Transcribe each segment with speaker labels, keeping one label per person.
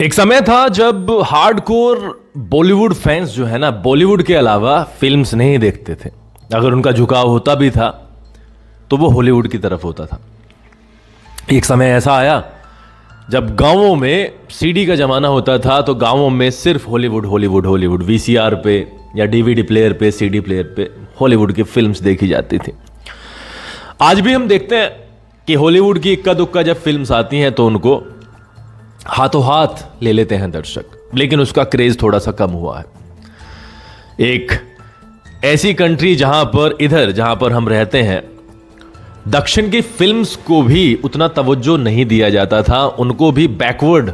Speaker 1: एक समय था जब हार्डकोर बॉलीवुड फैंस जो है ना, बॉलीवुड के अलावा फिल्म्स नहीं देखते थे। अगर उनका झुकाव होता भी था तो वो हॉलीवुड की तरफ होता था। एक समय ऐसा आया जब गांवों में सीडी का जमाना होता था, तो गांवों में सिर्फ हॉलीवुड हॉलीवुड हॉलीवुड वीसीआर पे या डीवीडी प्लेयर पे, सीडी प्लेयर पे हॉलीवुड की फिल्म्स देखी जाती थी। आज भी हम देखते हैं कि हॉलीवुड की इक्का दुक्का जब फिल्म्स आती हैं तो उनको हाथों हाथ ले लेते हैं दर्शक, लेकिन उसका क्रेज थोड़ा सा कम हुआ है। एक ऐसी कंट्री जहां पर हम रहते हैं, दक्षिण की फिल्म्स को भी उतना तवज्जो नहीं दिया जाता था, उनको भी बैकवर्ड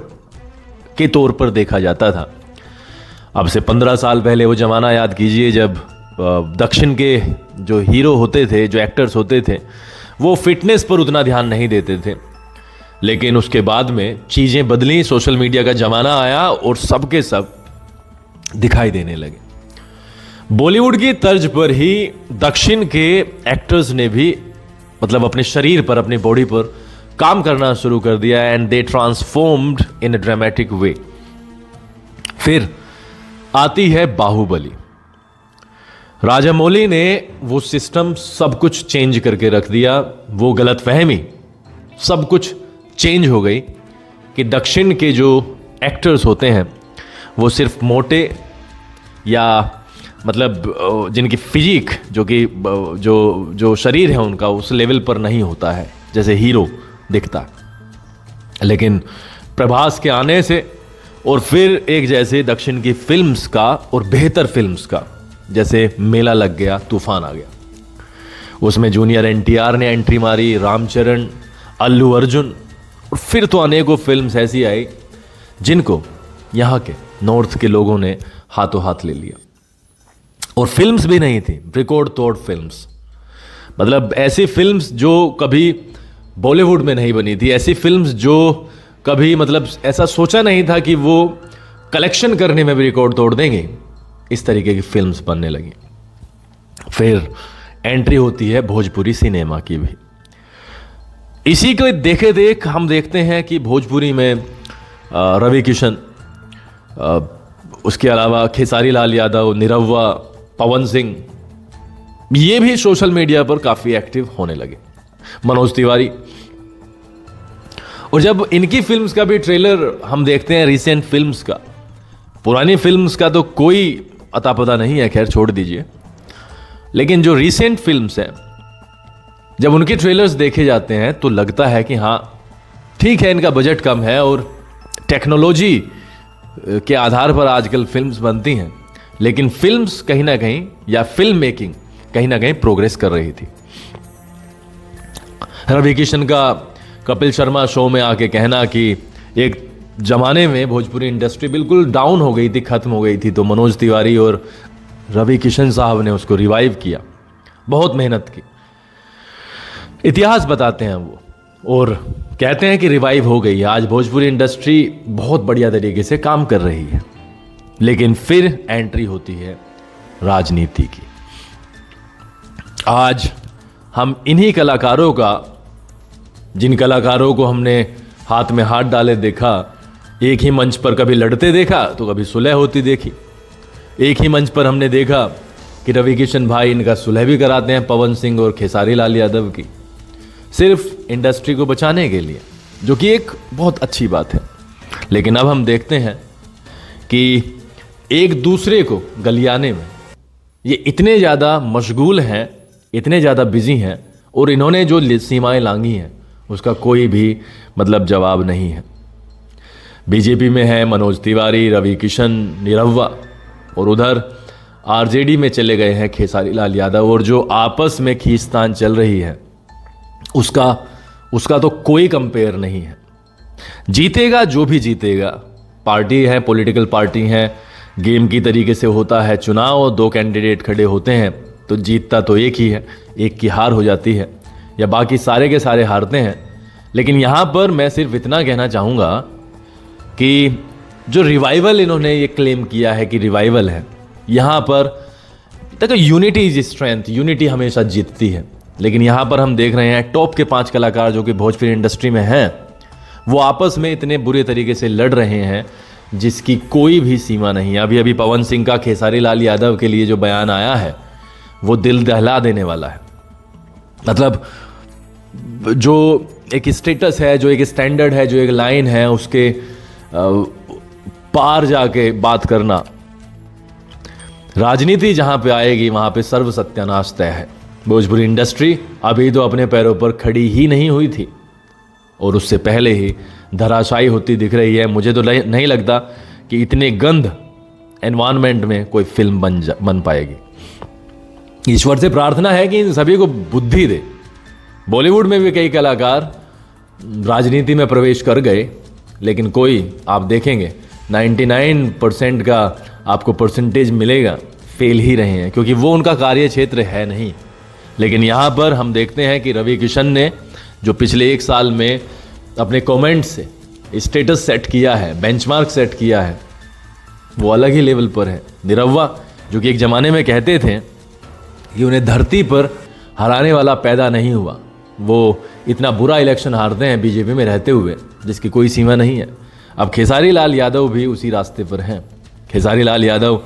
Speaker 1: के तौर पर देखा जाता था। अब से 15 साल पहले वो जमाना याद कीजिए जब दक्षिण के जो हीरो होते थे, जो एक्टर्स होते थे, वो फिटनेस पर उतना ध्यान नहीं देते थे। लेकिन उसके बाद में चीजें बदली, सोशल मीडिया का जमाना आया और सब के सब दिखाई देने लगे। बॉलीवुड की तर्ज पर ही दक्षिण के एक्टर्स ने भी अपने शरीर पर, अपनी बॉडी पर काम करना शुरू कर दिया, and they transformed in a dramatic way. फिर आती है बाहुबली। राजामौली ने वो सिस्टम सब कुछ चेंज करके रख दिया। वो गलतफहमी सब कुछ चेंज हो गई कि दक्षिण के जो एक्टर्स होते हैं वो सिर्फ मोटे या जिनकी फिजिक जो शरीर है उनका उस लेवल पर नहीं होता है जैसे हीरो दिखता। लेकिन प्रभास के आने से और फिर एक जैसे दक्षिण की फिल्म्स का और बेहतर फिल्म्स का जैसे मेला लग गया, तूफान आ गया। उसमें जूनियर एनटीआर ने एंट्री मारी, रामचरण, अल्लू अर्जुन, और फिर तो अनेकों फिल्म्स ऐसी आई जिनको यहाँ के नॉर्थ के लोगों ने हाथों हाथ ले लिया। और फिल्म्स भी नहीं थी रिकॉर्ड तोड़ फिल्म्स, ऐसी फिल्म्स जो कभी बॉलीवुड में नहीं बनी थी, ऐसी फिल्म्स जो कभी ऐसा सोचा नहीं था कि वो कलेक्शन करने में भी रिकॉर्ड तोड़ देंगे। इस तरीके की फिल्म्स बनने लगी। फिर एंट्री होती है भोजपुरी सिनेमा की भी। इसी को देखे देख हम देखते हैं कि भोजपुरी में रवि किशन, उसके अलावा खेसारी लाल यादव, निरहुआ, पवन सिंह, ये भी सोशल मीडिया पर काफ़ी एक्टिव होने लगे, मनोज तिवारी। और जब इनकी फिल्म्स का भी ट्रेलर हम देखते हैं, रिसेंट फिल्म्स का, पुरानी फिल्म्स का तो कोई अता पता नहीं है, खैर छोड़ दीजिए, लेकिन जो रिसेंट फिल्म्स हैं जब उनके ट्रेलर्स देखे जाते हैं तो लगता है कि हाँ ठीक है, इनका बजट कम है और टेक्नोलॉजी के आधार पर आजकल फिल्म्स बनती हैं, लेकिन फिल्म्स कहीं ना कहीं या फिल्म मेकिंग कहीं ना कहीं प्रोग्रेस कर रही थी। रवि किशन का कपिल शर्मा शो में आके कहना कि एक जमाने में भोजपुरी इंडस्ट्री बिल्कुल डाउन हो गई थी, खत्म हो गई थी, तो मनोज तिवारी और रवि किशन साहब ने उसको रिवाइव किया, बहुत मेहनत की। इतिहास बताते हैं वो और कहते हैं कि रिवाइव हो गई है। आज भोजपुरी इंडस्ट्री बहुत बढ़िया तरीके से काम कर रही है। लेकिन फिर एंट्री होती है राजनीति की। आज हम इन्हीं कलाकारों का, जिन कलाकारों को हमने हाथ में हाथ डाले देखा, एक ही मंच पर कभी लड़ते देखा तो कभी सुलह होती देखी। एक ही मंच पर हमने देखा कि रवि किशन भाई इनका सुलह भी कराते हैं पवन सिंह और खेसारी लाल यादव की, सिर्फ इंडस्ट्री को बचाने के लिए, जो कि एक बहुत अच्छी बात है। लेकिन अब हम देखते हैं कि एक दूसरे को गलियाने में ये इतने ज़्यादा मशगूल हैं, इतने ज़्यादा बिजी हैं, और इन्होंने जो सीमाएं लांघी हैं उसका कोई भी जवाब नहीं है। बीजेपी में है मनोज तिवारी, रवि किशन, निरहुआ, और उधर आरजेडी में चले गए हैं खेसारी लाल यादव। और जो आपस में खींचतान चल रही है उसका तो कोई कंपेयर नहीं है। जीतेगा जो भी जीतेगा, पार्टी है, पॉलिटिकल पार्टी है, गेम की तरीके से होता है चुनाव, 2 कैंडिडेट खड़े होते हैं तो जीतता तो एक ही है, एक की हार हो जाती है या बाकी सारे के सारे हारते हैं। लेकिन यहाँ पर मैं सिर्फ इतना कहना चाहूँगा कि जो रिवाइवल इन्होंने ये क्लेम किया है कि रिवाइवल है, यहाँ पर देखो यूनिटी इज स्ट्रेंथ, यूनिटी हमेशा जीतती है। लेकिन यहाँ पर हम देख रहे हैं टॉप के 5 कलाकार जो कि भोजपुरी इंडस्ट्री में हैं, वो आपस में इतने बुरे तरीके से लड़ रहे हैं जिसकी कोई भी सीमा नहीं है। अभी अभी पवन सिंह का खेसारी लाल यादव के लिए जो बयान आया है वो दिल दहला देने वाला है। मतलब जो एक स्टेटस है, जो एक स्टैंडर्ड है, जो एक लाइन है, उसके पार जाके बात करना, राजनीति जहां पे आएगी वहां पे सर्व सत्यानाश तय है। भोजपुरी इंडस्ट्री अभी तो अपने पैरों पर खड़ी ही नहीं हुई थी और उससे पहले ही धराशायी होती दिख रही है। मुझे तो नहीं लगता कि इतने गंद एनवायरनमेंट में कोई फिल्म बन पाएगी। ईश्वर से प्रार्थना है कि इन सभी को बुद्धि दे। बॉलीवुड में भी कई कलाकार राजनीति में प्रवेश कर गए, लेकिन कोई, आप देखेंगे 99% का आपको परसेंटेज मिलेगा, फेल ही रहे हैं, क्योंकि वो उनका कार्य क्षेत्र है नहीं। लेकिन यहाँ पर हम देखते हैं कि रवि किशन ने जो पिछले 1 साल में अपने कमेंट से स्टेटस सेट किया है, बेंचमार्क सेट किया है, वो अलग ही लेवल पर है। निरहुआ जो कि एक ज़माने में कहते थे कि उन्हें धरती पर हराने वाला पैदा नहीं हुआ, वो इतना बुरा इलेक्शन हारते हैं बीजेपी में रहते हुए जिसकी कोई सीमा नहीं है। अब खेसारी लाल यादव भी उसी रास्ते पर हैं। खेसारी लाल यादव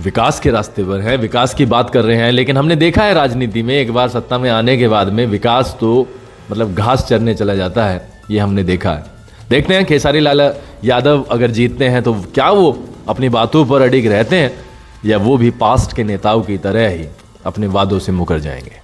Speaker 1: विकास के रास्ते पर हैं, विकास की बात कर रहे हैं, लेकिन हमने देखा है राजनीति में एक बार सत्ता में आने के बाद में विकास तो मतलब घास चरने चला जाता है, ये हमने देखा है। देखते हैं खेसारी लाल यादव अगर जीतते हैं तो क्या वो अपनी बातों पर अडिग रहते हैं या वो भी पास्ट के नेताओं की तरह ही अपने वादों से मुकर जाएंगे।